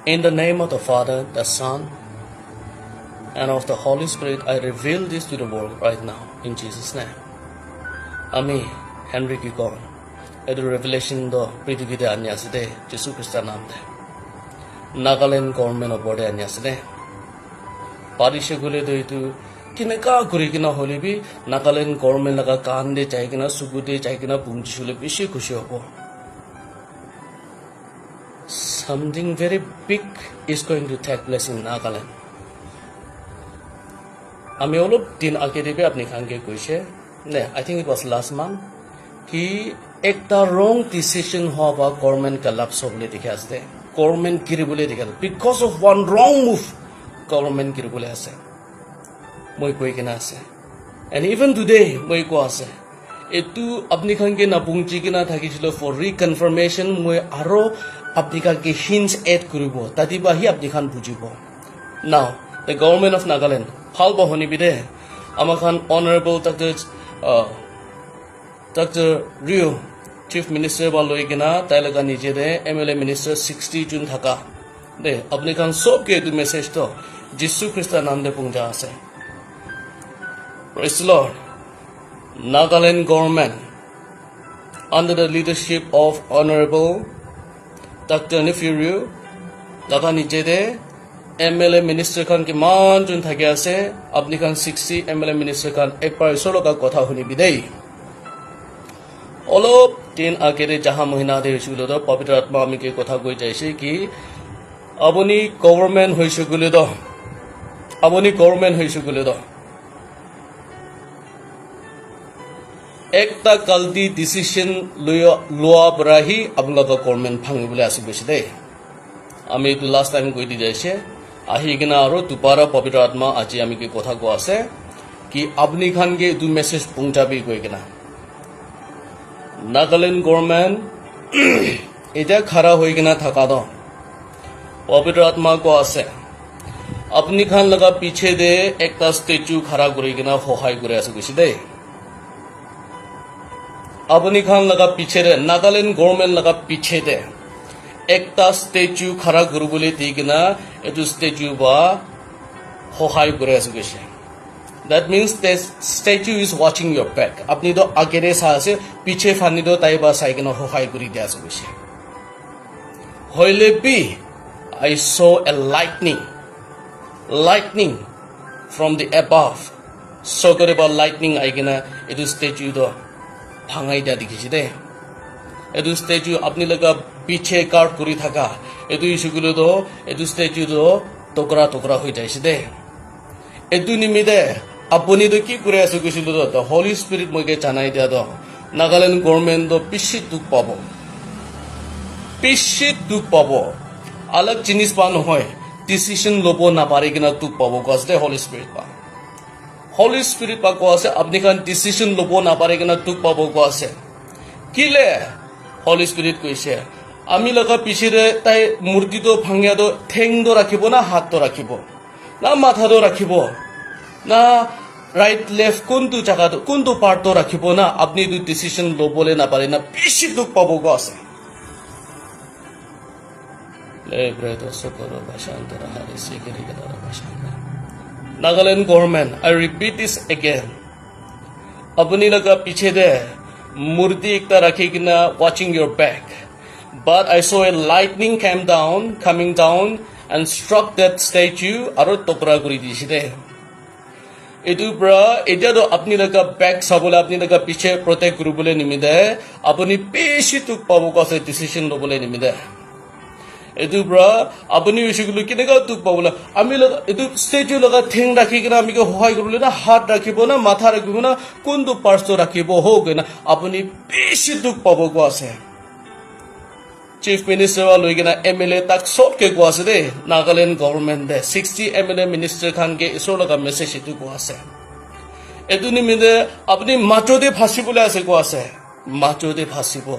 In the name of the Father, the Son, and of the Holy Spirit, I reveal this to the world right now, in Jesus' name. Ami Henry Kikon. Edu revelation do pridivide anyaside, Jesu Christa namde. Nagaland government of body anyaside. Parishe gule do itu kineka kurikina holebi Nagaland government laga kande chaikina sugude chaikina pumchule bishi khushi hobo. Something very big is going to take place in Nagaland. আমি অলপ দিন আগে দেবে আপনি খানকে কইছে নে I think it was last month কি একটা wrong decision হওয়া বা গভর্নমেন্ট collapse হবলে দেখে আছে গভর্নমেন্ট কিরিবলে দেখে because of one wrong move government কিরিবলে আছে মই কই কিনা আছে and even today মই কো আছে এটু আপনি খানকে না পুংচি কিনা থাকিছিল for reconfirmation মই আরো আপনি খানকে hints add করিব তাদিবাহি আপনি খান বুজিব now the government of Nagaland Hal bahoni bide amakan honorable Dr. Rio Chief Minister baloi gina tailaga nije de MLA Minister 60 June thaka de apni kan sob ke tu message to Jesu Christa naam de pungja ase Praise the Lord Nagaland government under the leadership of honorable Dr. Nifiru daga nije de MLA minister kan ki মান jun thake ase apni kan 60 MLA minister kan ekbar solo ka kotha huni bidei olop tin agere jaha mahina de hulo do pavitra atma ami ke kotha koi jaise ki apni government hoise gule do ekta kalti decision loa brahi apna ka government phangi bole ase beshi dei ami tu last time koi di jaise ahi gina aro tupara pavitra atma aji ami ke kotha ko ase ki apni khan ge du message pungchabi koi gina Nagaland government eta khara hoi gina thaka do pavitra atma ko ase apni khan laga piche de ekta statue khara kori gina hohai kore ase kusi de apni khan laga piche de Nagaland government laga piche de ekta statue khara kurubole digina etu statue ba hohai kore ase kise that means this statue is watching your back apni do agere sa ase piche phani do tai ba sai gina hohai kuri dia ase kise hoile bi I saw a lightning from the above so gore ba lightning ai gina etu statue do bhangai dia dikhise de etu statue apni laga piche guard kuri thaka etu isugulo do etu statue do tokra hoi jaise de etu nimide apuni do ki kure asu kisilo do the Holy Spirit moike janai dia do Nagaland government do pishi duk pabo alag jinis pa nohoy decision lobo na pare kina duk pabo cause the Holy Spirit pa ko ase apni kan decision lobo na pare kina duk pabo ko ase kile Holy Spirit koise আমি লগা পিছিরে তাই মূর্তি তো ভাঙিয়া তো ঠেং তো রাখিব না হাত তো রাখিব না মাথা তো রাখিব না রাইট লেফট কোনটো জায়গা তো কোনটো পার্ট তো রাখিব না আপনি দুই ডিসিশন লবলে না পারে না বেশি দুঃখ পাবো গো আছে Nagaland government I repeat this again আপনি লগা পিছে দে মূর্তি একটা রাখি কিনা watching your back But I saw a lightning coming down and struck that statue aro tokra kuri diside etu bra eta do apni laga back sabole apni laga piche protect kurubole nimide apni peshi tuk pabo ka se decision lobole nimide etu bra apni usugulu kinega tuk pabola ami laga etu statue laga thing rakhi kina ami ke hohai kurule na hat rakhibo na matha rakhibo na kundu parts to rakhibo hogena apni peshi tuk pabo ko ase Chief Minister loi gina MLA tak sob ke ko ase de Nagaland government de 60 MLA minister khan ke iso laga message itu ko ase etu ni mide apni macho de phasi bole ase ko ase macho de phasibo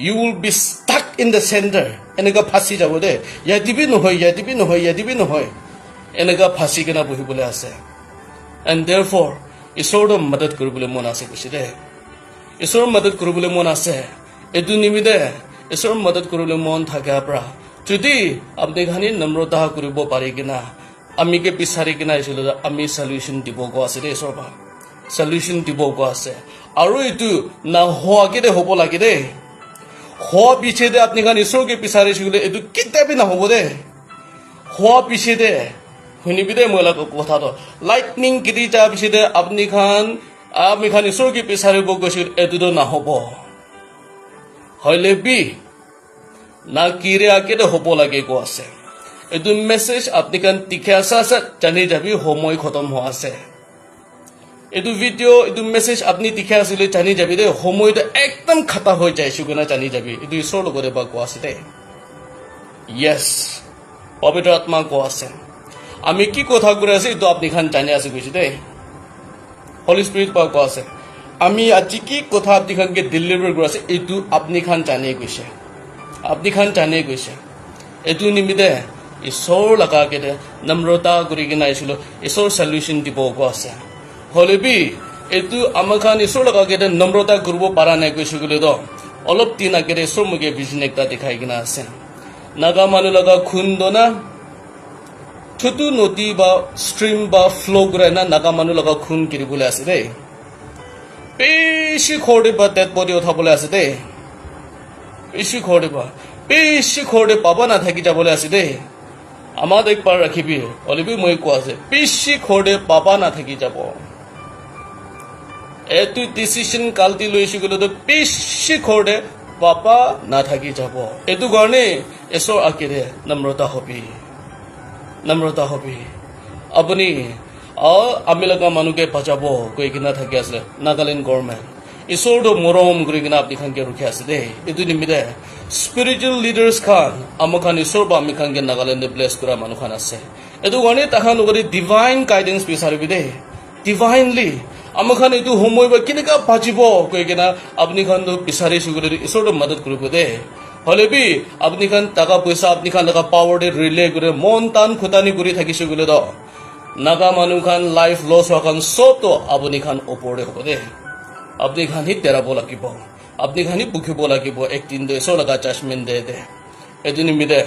you will be stuck in the center enega phasi jabo de yadibi no hoy enega phasi gina bohi bole ase and therefore isor madad kuribole mon ase kusi de isor madad kuribole mon ase etu ni mide Isor madad kurule mon thaka pra যদি আপনি খানি নম্ৰতা কৰিব পাৰি কিনা আমিকে বিচাৰি কিনা আছিলো আমি সলিউশন দিব গো আছে দে সৰবা সলিউশন দিব গো আছে আৰু এইটো না হোৱাকে দে হ'ব লাগে দে হওয়া পিছে দে আপনি খান ঈশ্বৰকে বিচাৰিছিলে এইটো কেতিয়াবা নহ'ব দে হওয়া পিছে দে শুনিবি দে মই কথাটো লাইটনিং কিটি যোৱাৰ পিছে দে আপনি খান ঈশ্বৰকে বিচাৰিব গৈছিল এইটোতো নহ'ব হয়লে বি না কিৰে আকে দে হ'ব লাগে গো আছে এইটো মেছেজ আপনি খান টিকে আছে জানি যাবি সময় খতম হোৱা আছে এইটো ভিডিও এইটো মেছেজ আপনি টিকে আছিলে জানি যাবি দে সময়টো একদম খাতা হৈ যায় সুগনা জানি যাবি এইটো ঈশ্বৰৰ লগতে বা কোৱা আছে দে ইয়েছ পবিত্ৰ আত্মা কোৱা আছে আমি কি কথা কৰি আছে এইটো আপনি খান জানি আছে কৈছে দে হলি স্পিৰিট বা কোৱা আছে আমি আজি কি কথা আপনি খানকে ডেলিভাৰ কৰি আছে এইটো আপনি খান জানি গৈছে আপনি খান জানি গৈছে এইটো নিমিতে ঈশ্বৰ লগাকে দে নম্ৰতা কৰি কিনে আহিছিলো ঈশ্বৰ সলিউশন দিব কোৱা আছে হলে বি এইটো আমাৰ খান ঈশ্বৰ লগাকে দে নম্ৰতা কৰিব পৰা নাই কৈছো গলে তো অলপ দিন আগে ঈশ্বৰ মুখে ভিজন একটা দেখাই কিনে আছে নাগা মানুহ লগা খুন্দ না ছোটো নদী বা ষ্ট্ৰীম বা ফ্লো কৰে না নাগা মানুহ লগা খুন কিনিবলৈ আছে দেই বেছি খৰদে বা তেত পদি উঠাবলৈ আছে দেই বেছি খৰদে পাবা নাথাকি যাবলৈ আছে দেই আমাৰ একবাৰ ৰাখিবি অলপি মই কোৱা আছে বেছি খৰদে পাবা নাথাকি যাব এইটো ডিচিশ্যন কালটি লৈছে গ'লে তো বেছি খৰদে পাপা নাথাকি যাব এইটো কাৰণে ঈশ্বৰ আকেৰে নম্ৰতা হবি আপুনি আমি লগা মানুহকে বাচাব কৈ কিনা থাকি আছিলে নাগালেণ্ড গভৰ্ণমেণ্ট ঈশ্বৰটো মৰম কৰি কিনা আপনি খানকে ৰখি আছে দেই এইটো নিমিতে স্পিৰিচুৱেল লিডাৰ্ছ খান আমাৰ খান ঈশ্বৰ বা আমি খানকে নাগালেণ্ডে ব্লেছ কৰা মানুহ খান আছে এইটো কাৰণে তাহান লগতে ডিভাইন গাইডেন্স বিচাৰিবি দেই ডিভাইনলি আমাৰ খান এইটো সময় বা কেনেকা বাচিব কৈ কিনা আপনি খান বিচাৰিছো গ'লে ঈশ্বৰটো মদত কৰিব দেই হলে বি আপনি খান টাকা পইচা আপনি খান লগা পাৱাৰ দে ৰিলে কৰে মন টান খুটানি কৰি থাকিছো গ'লে তো নাগা মানুহ খান লাইফ লছ হোৱা খান চবতো আপুনি খান ওপৰতে হ'ব দেই আপনি খান হি তেৰাব লাগিব আপনি খান হি বুকিব লাগিব একদিন দে ঈশ্বৰ লগা জাজমেণ্ট দে এইটো নিমিতে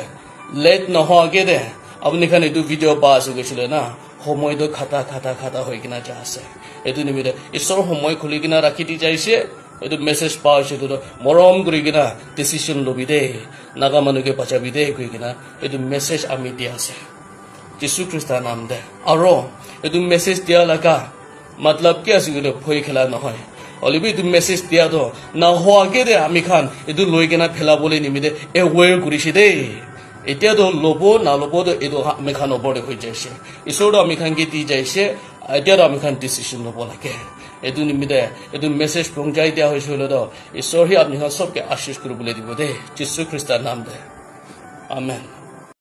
লেট নোহোৱাকে দে আপনি খান এইটো ভিডিঅ' পা আছো গৈছিলে না সময়টো খাটা হৈ কিনা যা আছে এইটো নিমিতে ঈশ্বৰ সময় খুলি কিনা ৰাখি দি যাইছে এইটো মেছেজ পা হৈছে এইটো মৰম কৰি কিনা ডিচিশ্যন ল'বি দেই নাগা মানুহকে বাচাবি দেই কৈ কিনা এইটো মেছেজ আমি দিয়া আছে যীশু খ্ৰীষ্টৰ নাম দে আৰু এইটো মেছেজ দিয়া লগা মতলব কি আছে ভয় খেলা নহয় অলপি এইটো মেছেজ দিয়াতো নোহোৱাকে দে আমি খান এইটো লৈ কিনা পেলাবলৈ নিমিতে এৱেৰ কৰিছে দেই এতিয়াতো ল'ব নল'বতো এইটো আমি খান ওপৰতে হৈ যাইছে ঈশ্বৰটো আমি খানকে দি যাইছে এতিয়াতো আমি খান ডিচিশ্যন ল'ব লাগে এইটো নিমিতে এইটো মেছেজ পहुঁচাই দিয়া হৈছে হ'লেতো ঈশ্বৰ সি আপুনি চবকে আশীষ কৰিবলৈ দিব দেই যীশু খ্ৰীষ্টৰ নাম দে আমেন